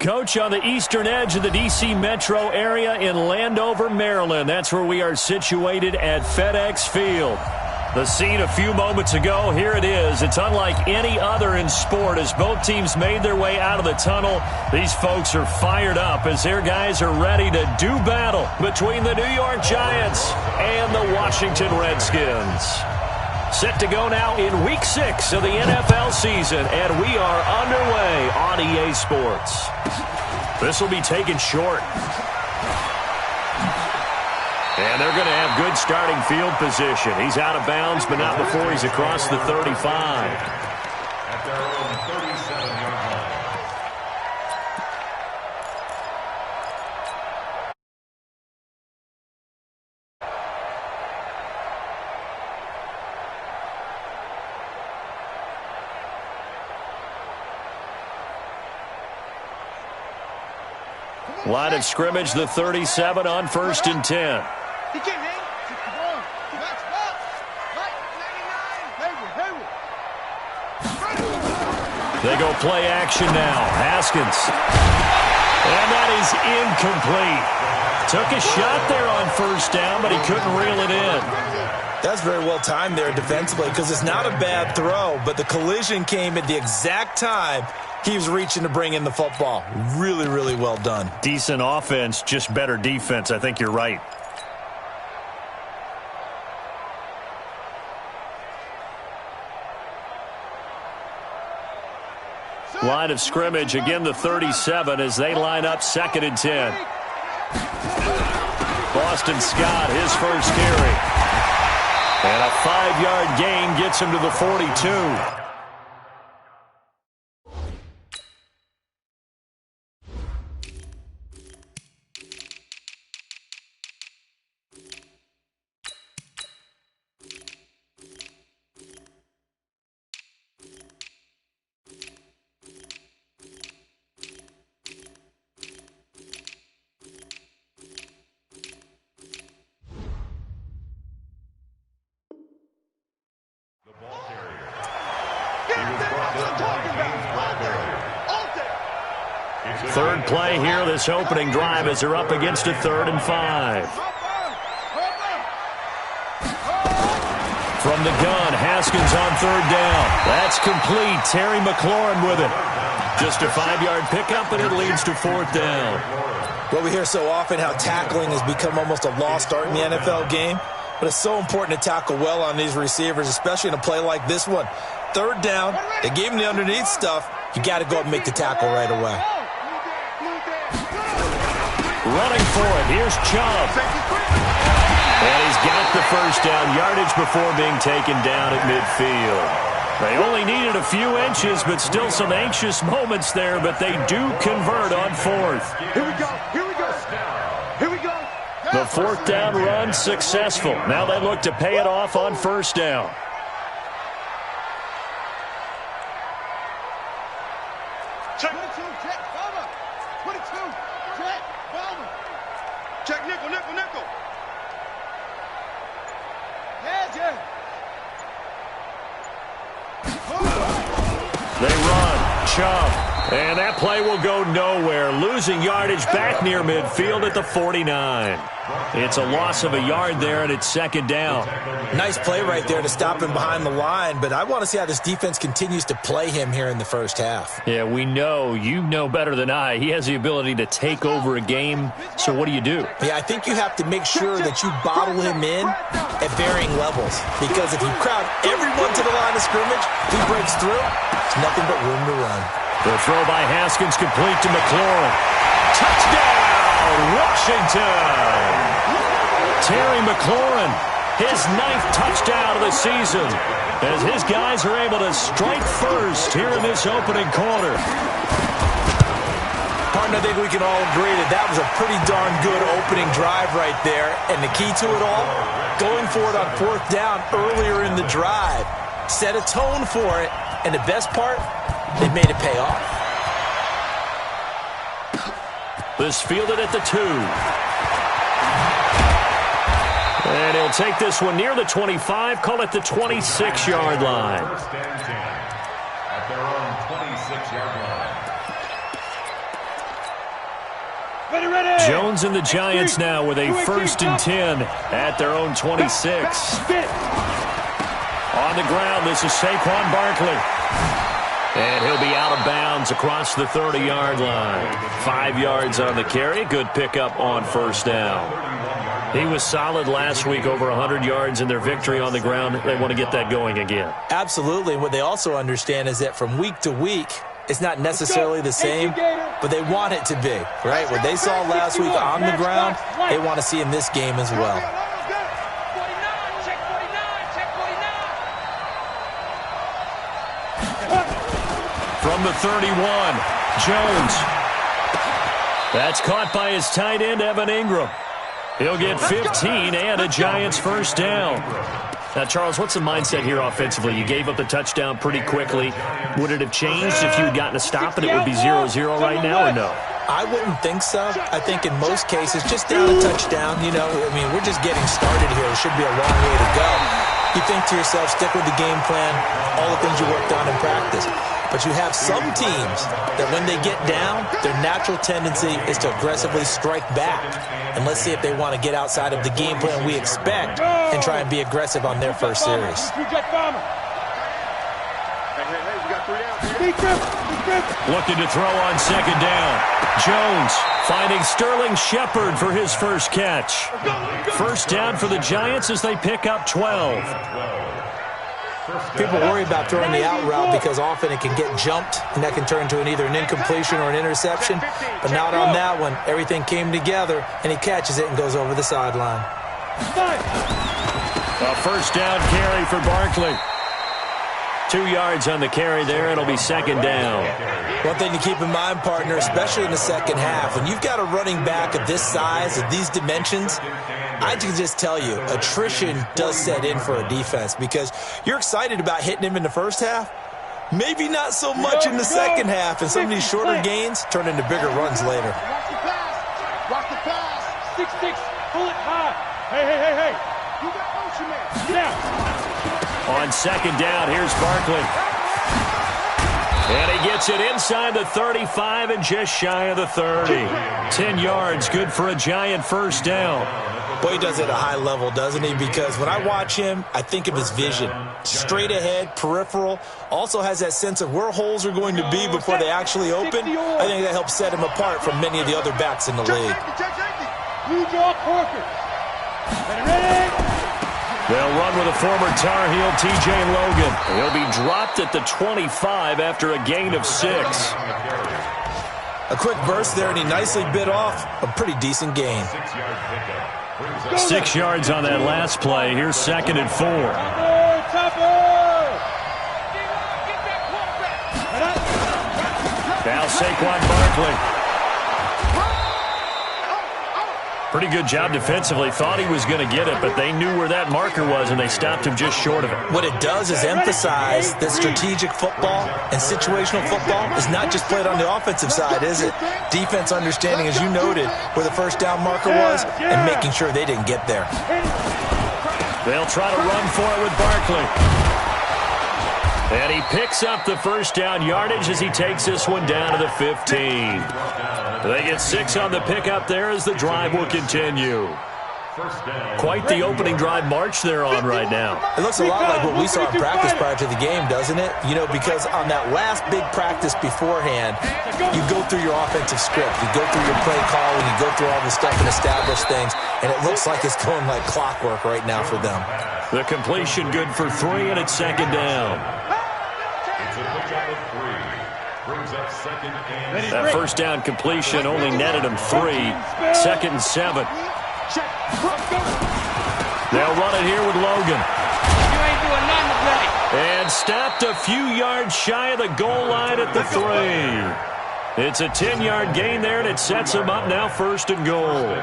Coach, on the eastern edge of the D.C. metro area in Landover, Maryland. That's where we are situated at FedEx Field. The scene a few moments ago, here it is. It's unlike any other in sport as both teams made their way out of the tunnel. These folks are fired up as their guys are ready to do battle between the New York Giants and the Washington Redskins. Set to go now in Week 6 of the NFL season, and we are underway on EA Sports. This will be taken short. And they're going to have good starting field position. He's out of bounds, but not before he's across the 35. At their own 37-yard line. Line of scrimmage, the 37 on 1st and 10. He can't hang. Come on. Let's go. Right. 99. They go play action now. Haskins. And that is incomplete. Took a shot there on 1st down, but he couldn't reel it in. That's very well timed there defensively because it's not a bad throw, but the collision came at the exact time he was reaching to bring in the football. Really, really well done. Decent offense, just better defense. I think you're right. Line of scrimmage, again the 37 as they line up 2nd and 10. Boston Scott, his first carry. And a 5-yard gain gets him to the 42. Third play here, this opening drive as they're up against a 3rd and 5. From the gun, Haskins on 3rd down. That's complete. Terry McLaurin with it. Just a 5-yard pickup, and it leads to 4th down. Well, we hear so often how tackling has become almost a lost art in the NFL game, but it's so important to tackle well on these receivers, especially in a play like this one. 3rd down, they gave him the underneath stuff. You got to go up and make the tackle right away. Running for it, here's Chubb. And he's got the 1st down, yardage before being taken down at midfield. They only needed a few inches, but still some anxious moments there, but they do convert on 4th. Here we go. Here we go. Here we go. The 4th down run successful. Now they look to pay it off on 1st down. Check. 22, check, Palmer. 22, check, Palmer. Check, nickel. Yeah. They run. Chubb. And that play will go nowhere. Losing yardage back near midfield at the 49. It's a loss of a yard there, and it's 2nd down. Nice play right there to stop him behind the line, but I want to see how this defense continues to play him here in the 1st half. Yeah, we know. You know better than I. He has the ability to take over a game, so what do you do? Yeah, I think you have to make sure that you bottle him in at varying levels, because if you crowd everyone to the line of scrimmage, if he breaks through, there's nothing but room to run. The throw by Haskins complete to McLaurin. Touchdown, Washington! Terry McLaurin, his 9th touchdown of the season, as his guys are able to strike first here in this opening quarter. Partner, I think we can all agree that was a pretty darn good opening drive right there, and the key to it all, going for it on 4th down earlier in the drive. Set a tone for it, and the best part, they made it pay off. This fielded at the 2. And he'll take this one near the 25, call it the 26-yard line. First and 10 at their own 26-yard line. Jones and the Giants now with a 1st and 10 at their own 26. On the ground, this is Saquon Barkley. And he'll be out of bounds across the 30-yard line. 5 yards on the carry. Good pickup on 1st down. He was solid last week, over 100 yards in their victory on the ground. They want to get that going again. Absolutely. What they also understand is that from week to week, it's not necessarily the same, but they want it to be, right? What they saw last week on the ground, they want to see in this game as well. From the 31, Jones. That's caught by his tight end, Evan Ingram. He'll get 15 and a Giants 1st down. Now, Charles, what's the mindset here offensively? You gave up the touchdown pretty quickly. Would it have changed if you had gotten a stop and it would be 0-0 right now, or no? I wouldn't think so. I think in most cases, just down a touchdown, we're just getting started here. It should be a long way to go. You think to yourself, stick with the game plan, all the things you worked on in practice. But you have some teams that when they get down, their natural tendency is to aggressively strike back. And let's see if they want to get outside of the game plan we expect and try and be aggressive on their first series. Looking to throw on 2nd down. Jones finding Sterling Shepard for his first catch. 1st down for the Giants as they pick up 12. People worry about throwing the out route because often it can get jumped, and that can turn into either an incompletion or an interception. But not on that one. Everything came together, and he catches it and goes over the sideline. A 1st down carry for Barkley. 2 yards on the carry there. It'll be 2nd down. One thing to keep in mind, partner, especially in the second half, when you've got a running back of this size, of these dimensions, I can just tell you, attrition does set in for a defense because you're excited about hitting him in the first half. Maybe not so much in the second half, and some of these shorter gains turn into bigger runs later. Watch the pass. 6-6. Pull it high. Hey. You got motion man. Now. On 2nd down, here's Barkley. And he gets it inside the 35 and just shy of the 30. 10 yards, good for a Giant 1st down. Boy, he does it at a high level, doesn't he? Because when I watch him, I think of his vision. Straight ahead, peripheral. Also has that sense of where holes are going to be before they actually open. I think that helps set him apart from many of the other backs in the league. They'll run with a former Tar Heel, T.J. Logan. He'll be dropped at the 25 after a gain of 6. A quick burst there, and he nicely bit off a pretty decent gain. 6 yards on that last play. Here's 2nd and 4. Now Saquon Barkley. Pretty good job defensively. Thought he was going to get it, but they knew where that marker was, and they stopped him just short of it. What it does is emphasize that strategic football and situational football is not just played on the offensive side, is it? Defense understanding, as you noted, where the 1st down marker was and making sure they didn't get there. They'll try to run for it with Barkley. And he picks up the 1st down yardage as he takes this one down to the 15. They get 6 on the pickup there as the drive will continue. Quite the opening drive march they're on right now. It looks a lot like what we saw in practice prior to the game, doesn't it? Because on that last big practice beforehand, you go through your offensive script. You go through your play calling. You go through all the stuff and establish things. And it looks like it's going like clockwork right now for them. The completion good for 3, and it's 2nd down. That 1st down completion only netted him 3. 2nd and 7. They'll run it here with Logan. You ain't doing nothing today. And stopped a few yards shy of the goal line at the 3. It's a 10-yard gain there, and it sets them up now 1st and goal.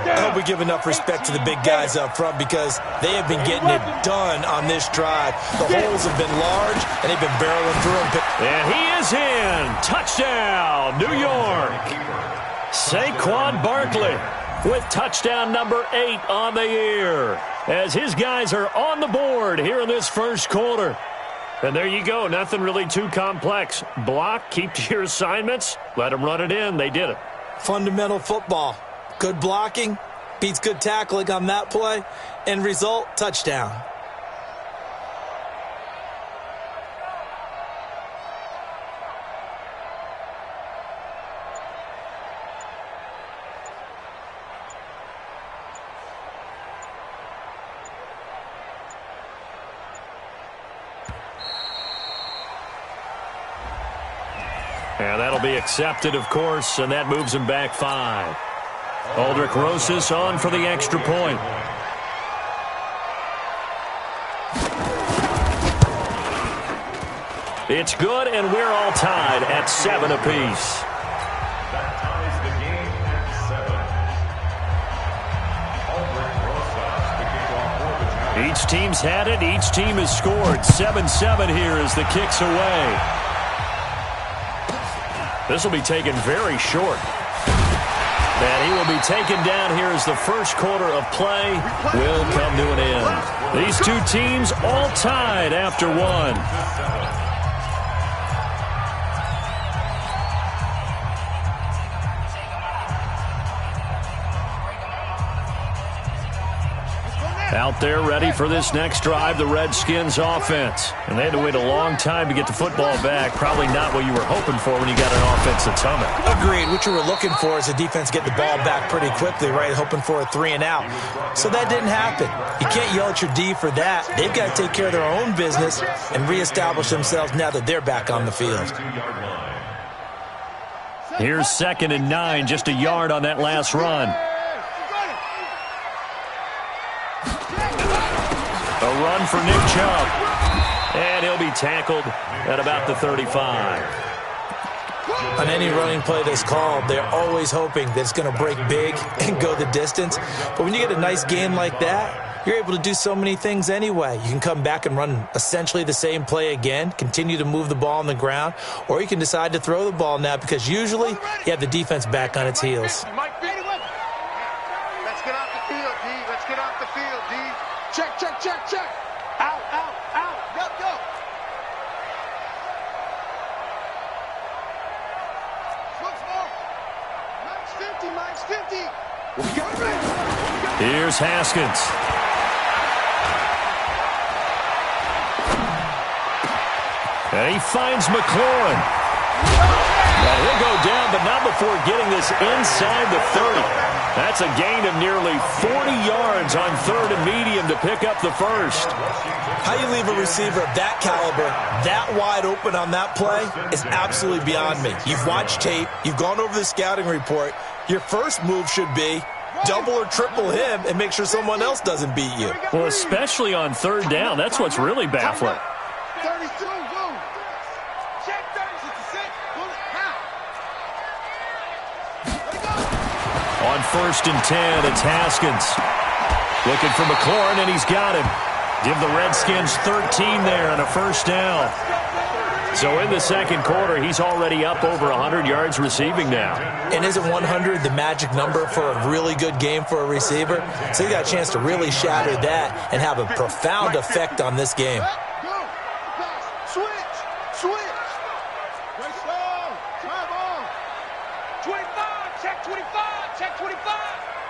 I hope we give enough respect to the big guys up front because they have been getting it done on this drive. The holes have been large, and they've been barreling through them. And he is in. Touchdown, New York. Saquon Barkley with touchdown number 8 on the year as his guys are on the board here in this 1st quarter. And there you go. Nothing really too complex. Block, keep to your assignments, let them run it in. They did it. Fundamental football. Good blocking beats good tackling on that play. End result, touchdown. And that'll be accepted, of course, and that moves him back 5. Aldrich Rosas on for the extra point. It's good, and we're all tied at 7 apiece. That ties the game at 7. Aldrich Rosas, the kickoff for the Giants. Each team's had it. Each team has scored. 7-7 here as the kick's away. This will be taken very short. And he will be taken down here as the first quarter of play will come to an end. These two teams all tied after 1. Out there ready for this next drive, the Redskins offense. And they had to wait a long time to get the football back. Probably not what you were hoping for when you got an offense that's humming. Agreed. What you were looking for is the defense get the ball back pretty quickly, right? Hoping for a 3 and out. So that didn't happen. You can't yell at your D for that. They've got to take care of their own business and reestablish themselves now that they're back on the field. Here's 2nd and 9, just a yard on that last run. A run for Nick Chubb. And he'll be tackled at about the 35. On any running play that's called, they're always hoping that it's going to break big and go the distance. But when you get a nice gain like that, you're able to do so many things anyway. You can come back and run essentially the same play again, continue to move the ball on the ground, or you can decide to throw the ball now because usually you have the defense back on its heels. Let's get off the field, D. Let's get off the field, D. Check, check, check, check. Out, out, out. Go, go. Once more. Max 50, Max 50. Here's Haskins. And he finds McLaurin. And he'll go down, but not before getting this inside the 30. That's a gain of nearly 40 yards on 3rd and medium to pick up the first. How you leave a receiver of that caliber, that wide open on that play is absolutely beyond me. You've watched tape. You've gone over the scouting report. Your first move should be double or triple him and make sure someone else doesn't beat you. Well, especially on 3rd down. That's what's really baffling. 32, go. Check 36, pull it out. On 1st and 10, it's Haskins. Looking for McLaurin, and he's got him. Give the Redskins 13 there on a first down. So in the second quarter, he's already up over 100 yards receiving now. And isn't 100 the magic number for a really good game for a receiver? So you got a chance to really shatter that and have a profound effect on this game. Go. Pass. Switch. Switch. Right side. Drive on. 25. Check 25. Check 25.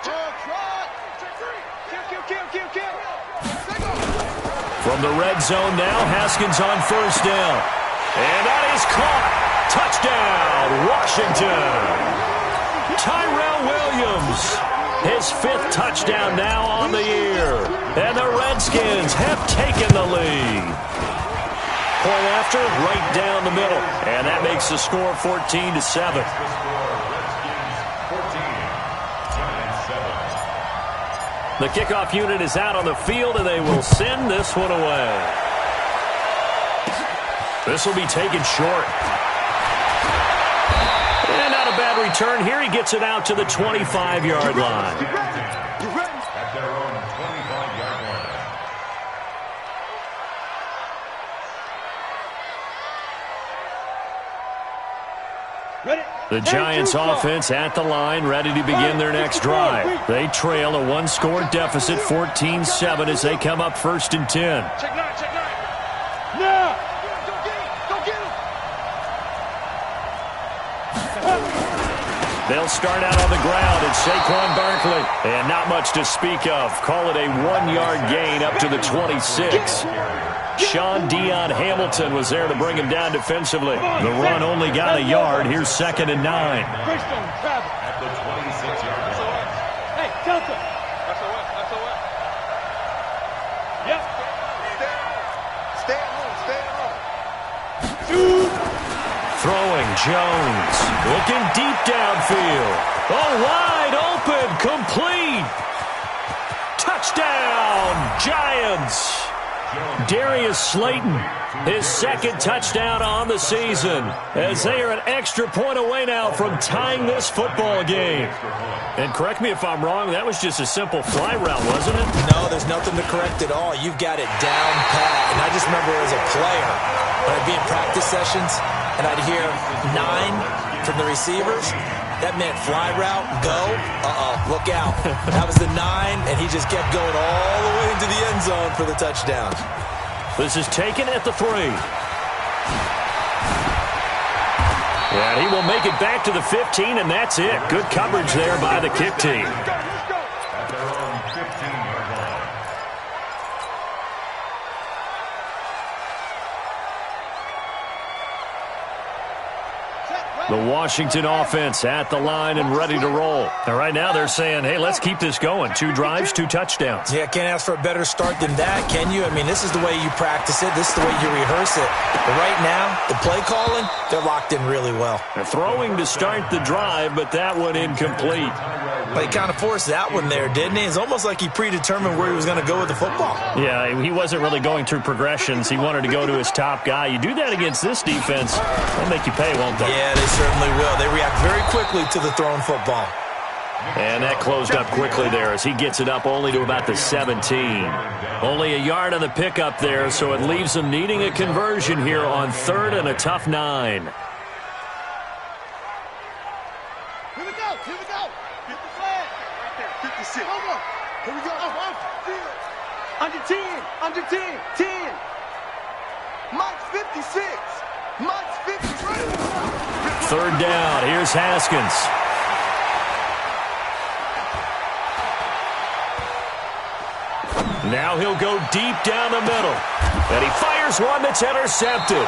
Try. Check 3. Kill. From the red zone now, Haskins on first down. And that is caught. Touchdown, Washington. Tyrell Williams, his 5th touchdown now on the year. And the Redskins have taken the lead. Point after, right down the middle. And that makes the score 14-7. The kickoff unit is out on the field, and they will send this one away. This will be taken short. And not a bad return here. He gets it out to the 25-yard line. At their own 25-yard line. Ready? The Giants offense at the line, ready to begin their next drive. They trail a 1-score deficit, 14-7, as they come up 1st and 10. Check 9, check 9. Now! Go get him! They'll start out on the ground. It's Saquon Barkley. And not much to speak of. Call it a 1-yard gain up to the 26. Sean Dion Hamilton was there to bring him down defensively. The run only got a yard. Here's 2nd and 9. At the 26-yard line. Hey, Delta. That's all right. That's all right. Yep. Stay home. Stay home. Throwing Jones. Looking deep downfield. Oh, wide open. Complete. Touchdown, Giants. Darius Slayton, his 2nd touchdown on the season, as they are an extra point away now from tying this football game. And correct me if I'm wrong, that was just a simple fly route, wasn't it? No, there's nothing to correct at all. You've got it down pat. And I just remember as a player, when I'd be in practice sessions, and I'd hear 9 from the receivers, that meant fly route, go, look out. That was the 9, and he just kept going all the way into the end zone for the touchdown. This is taken at the 3. And he will make it back to the 15, and that's it. Good coverage there by the kick team. At their own 15-yard line. The Washington offense at the line and ready to roll. And right now they're saying, hey, let's keep this going. 2 drives, 2 touchdowns. Yeah, can't ask for a better start than that, can you? I mean, this is the way you practice it. This is the way you rehearse it. But right now, the play calling, they're locked in really well. They're throwing to start the drive, but that one incomplete. But he kind of forced that one there, didn't he? It's almost like he predetermined where he was going to go with the football. Yeah, he wasn't really going through progressions. He wanted to go to his top guy. You do that against this defense, they'll make you pay, won't they? Yeah, they certainly will. They react very quickly to the thrown football. And that closed up quickly there as he gets it up only to about the 17. Only a yard on the pickup there, so it leaves them needing a conversion here on 3rd and a tough 9. Here we go. Here we go. Get the flag. Right there. 56. Over. Here we go. Under 10. Under 10. 10. Mike's 56. Mike's 53. 3rd down. Here's Haskins. Now he'll go deep down the middle. And he fires one that's intercepted.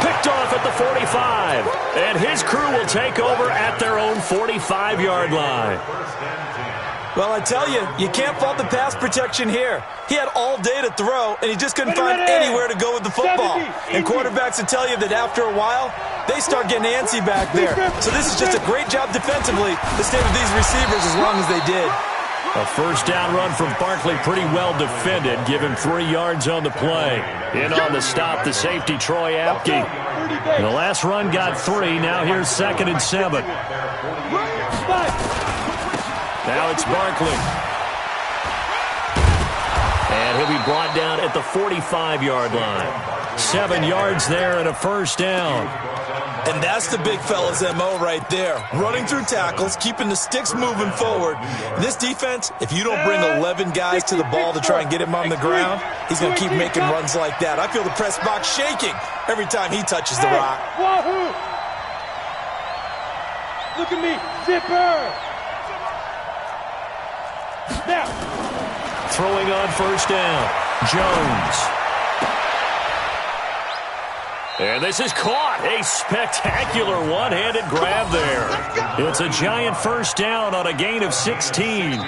Picked off at the 45. And his crew will take over at their own 45-yard line. Well, I tell you, you can't fault the pass protection here. He had all day to throw, and he just couldn't find anywhere to go with the football. And quarterbacks will tell you that after a while, they start getting antsy back there. So this is just a great job defensively to stay with these receivers as long as they did. A 1st down run from Barkley, pretty well defended. Give him 3 yards on the play. In on the stop, the safety, Troy Apke. The last run got 3. Now here's 2nd and 7. Now it's Barkley. And he'll be brought down at the 45-yard line. 7 yards there and a 1st down. And that's the big fella's MO right there. Running through tackles, keeping the sticks moving forward. This defense, if you don't bring 11 guys to the ball to try and get him on the ground, he's going to keep making runs like that. I feel the press box shaking every time he touches the rock. Wahoo! Look at me. Zipper! Now. Throwing on 1st down. Jones. And this is caught. A spectacular one-handed grab there. It's a giant 1st down on a gain of 16.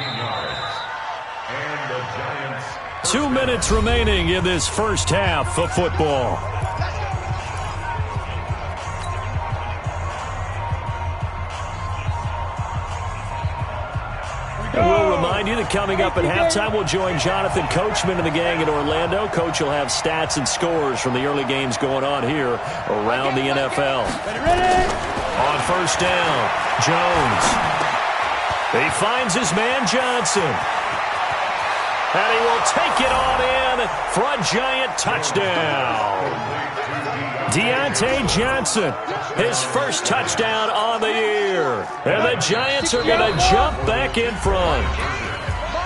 2 minutes remaining in this 1st half of football. And we'll remind you that coming up at halftime, we'll join Jonathan Coachman and the gang in Orlando. Coach will have stats and scores from the early games going on here around the NFL. On 1st down, Jones. He finds his man Johnson. And he will take it on in for a giant touchdown. Deontay Johnson, his 1st touchdown on the year. And the Giants are going to jump back in front.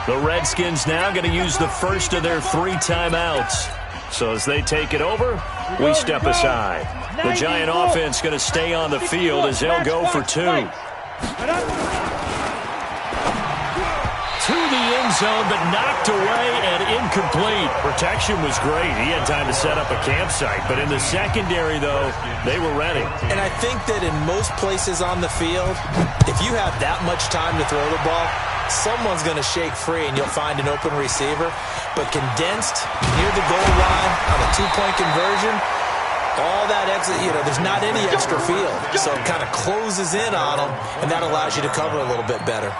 The Redskins now going to use the 1st of their 3 timeouts. So as they take it over, we step aside. The Giant offense going to stay on the field as they'll go for 2. To the end zone, but knocked away and incomplete. Protection was great. He had time to set up a campsite. But in the secondary, though, they were ready. And I think that in most places on the field, if you have that much time to throw the ball, someone's going to shake free and you'll find an open receiver. But condensed near the goal line on a two-point conversion, all that exit, there's not any extra field. So it kind of closes in on them, and that allows you to cover a little bit better.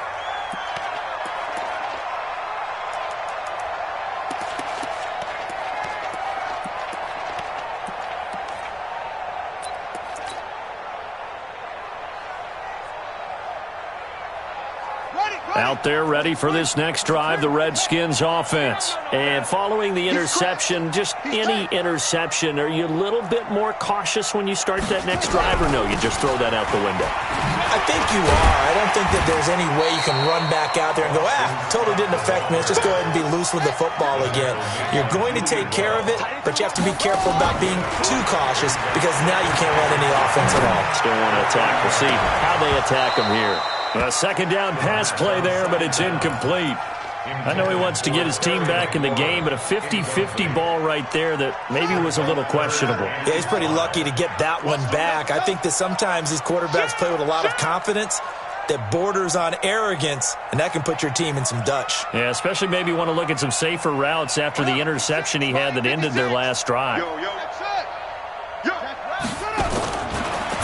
Out there ready for this next drive, the Redskins offense. And following the interception, just any interception, are you a little bit more cautious when you start that next drive, or no, you just throw that out the window? I think you are. I don't think that there's any way you can run back out there and go, totally didn't affect me. Let's just go ahead and be loose with the football again. You're going to take care of it, but you have to be careful about being too cautious because now you can't run any offense at all. Still want to attack. We'll see how they attack them here. A second down pass play there, but it's incomplete. I know he wants to get his team back in the game, but a 50-50 ball right there that maybe was a little questionable. Yeah, he's pretty lucky to get that one back. I think that sometimes these quarterbacks play with a lot of confidence that borders on arrogance, and that can put your team in some Dutch. Yeah, especially maybe want to look at some safer routes after the interception he had that ended their last drive.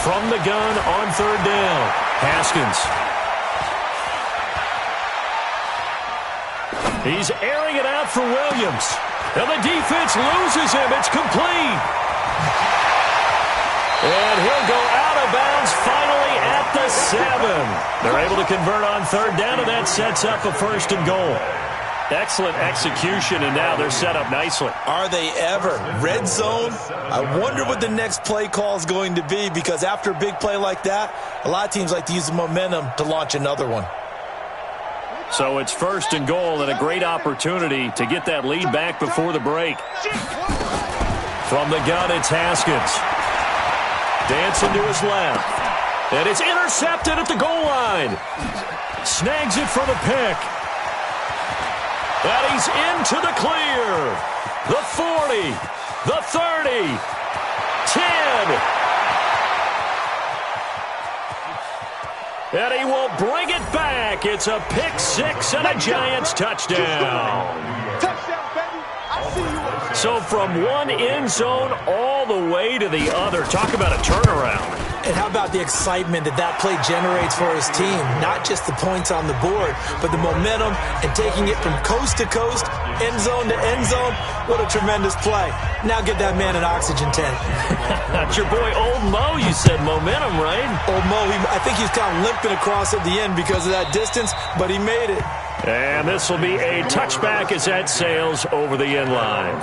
From the gun on third down, Haskins. He's airing it out for Williams. And the defense loses him. It's complete. And he'll go out of bounds finally at the 7. They're able to convert on third down, and that sets up a first and goal. Excellent execution, and now they're set up nicely. Are they ever? Red zone? I wonder what the next play call is going to be, because after a big play like that, a lot of teams like to use the momentum to launch another one. So it's first and goal, and a great opportunity to get that lead back before the break. From the gun, it's Haskins. Dancing to his left. And it's intercepted at the goal line. Snags it for the pick. And he's into the clear. The 40, the 30, 10. And he will bring it back. It's a pick six and a Giants touchdown. Touchdown, baby. I see you. So from one end zone all the way to the other. Talk about a turnaround. And how about the excitement that play generates for his team? Not just the points on the board, but the momentum and taking it from coast to coast, end zone to end zone. What a tremendous play. Now get that man an oxygen tank. That's your boy Old Mo. You said momentum, right? Old Mo, I think he's kind of limping across at the end because of that distance, but he made it. And this will be a touchback as that sails over the end line.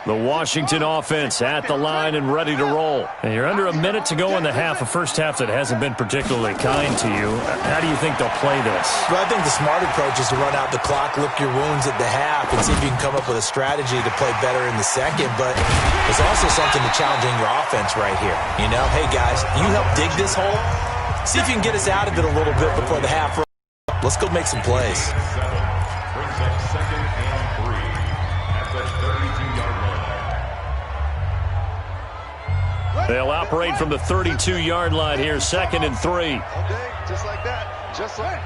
The Washington offense at the line and ready to roll. And you're under a minute to go in the half, a first half that hasn't been particularly kind to you. How do you think they'll play this? Well, I think the smart approach is to run out the clock, lick your wounds at the half, and see if you can come up with a strategy to play better in the second. But there's also something to challenging your offense right here. You know, hey, guys, you help dig this hole. See if you can get us out of it a little bit before the half. Let's go make some plays. Brings up second and 3 at the 32-yard line. They'll operate from the 32-yard line here, second and 3. Okay, just like that. Just like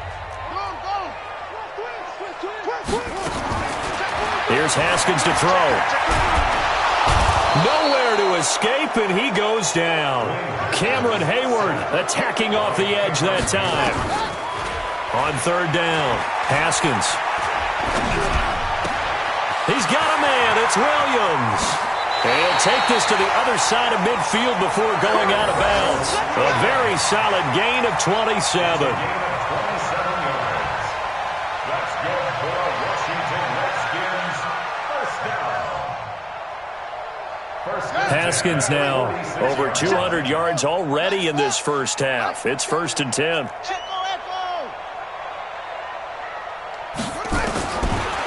Here's Haskins to throw. Nowhere to escape, and he goes down. Cameron Hayward attacking off the edge that time. On third down, Haskins. He's got a man. It's Williams. He'll take this to the other side of midfield before going out of bounds. A very solid gain of 27. That's good for Washington Redskins. First down. First down. Haskins now over 200 yards already in this first half. It's 1st and 10.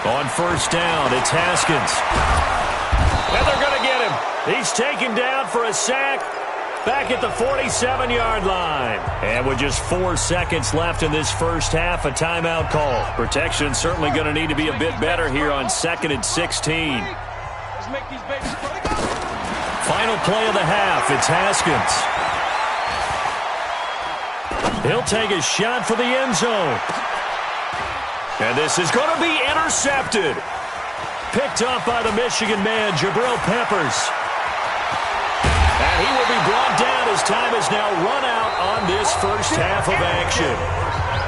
On 1st down, it's Haskins. And they're going to get him. He's taken down for a sack back at the 47-yard line. And with just 4 seconds left in this first half, a timeout call. Protection certainly going to need to be a bit better here on 2nd and 16. Final play of the half, it's Haskins. He'll take a shot for the end zone. And this is going to be intercepted. Picked up by the Michigan man, Jabril Peppers. And he will be brought down as time is now run out on this first half of action.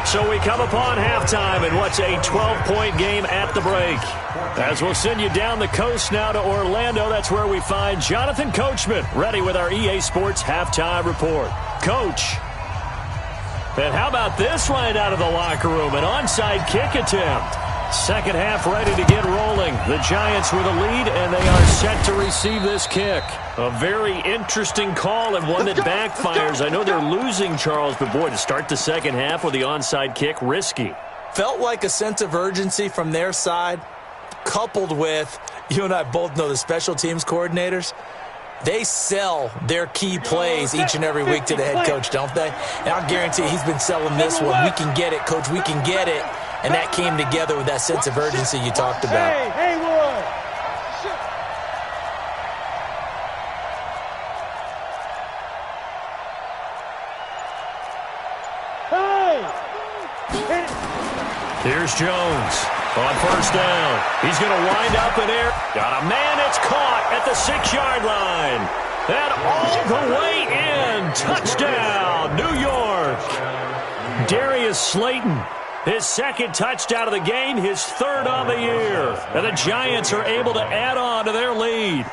So we come upon halftime in what's a 12-point game at the break. As we'll send you down the coast now to Orlando, that's where we find Jonathan Coachman ready with our EA Sports Halftime Report. Coach. And how about this right out of the locker room? An onside kick attempt. Second half ready to get rolling. The Giants with a lead, and they are set to receive this kick. A very interesting call and one that backfires. I know they're losing, Charles, but boy, to start the second half with the onside kick, risky. Felt like a sense of urgency from their side, coupled with, you and I both know the special teams coordinators, they sell their key plays each and every week to the head coach, don't they? And I'll guarantee he's been selling this one. We can get it, coach, we can get it. And that came together with that sense of urgency you talked about. Hey, Haywood. Here's Jones on 1st down. He's going to wind up in air. Got a man that's caught at the 6-yard line. And all the way in. Touchdown, New York. Darius Slayton. His second touchdown of the game, his 3rd on the year. And the Giants are able to add on to their lead.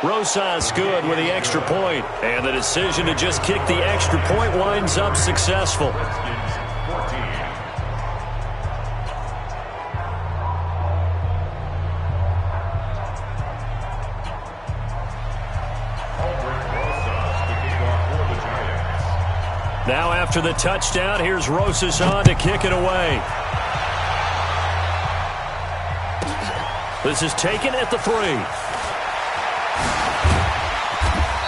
Rosas good with the extra point. And the decision to just kick the extra point winds up successful. Now after the touchdown, here's Rosas on to kick it away. This is taken at the 3.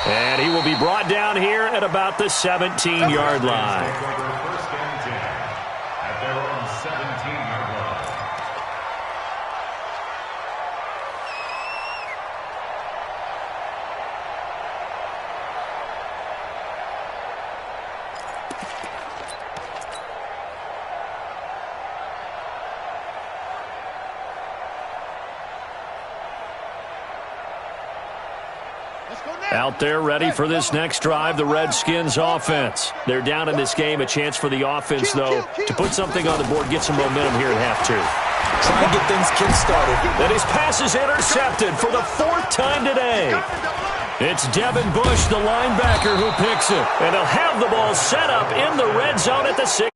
And he will be brought down here at about the 17-yard line. First and 10 at their own 17-yard line. Out there ready for this next drive, the Redskins offense. They're down in this game. A chance for the offense, though, to put something on the board, get some momentum here at half 2. Try and get things kick-started. And his pass is intercepted for the 4th time today. It's Devin Bush, the linebacker, who picks it. And they'll have the ball set up in the red zone at the 6.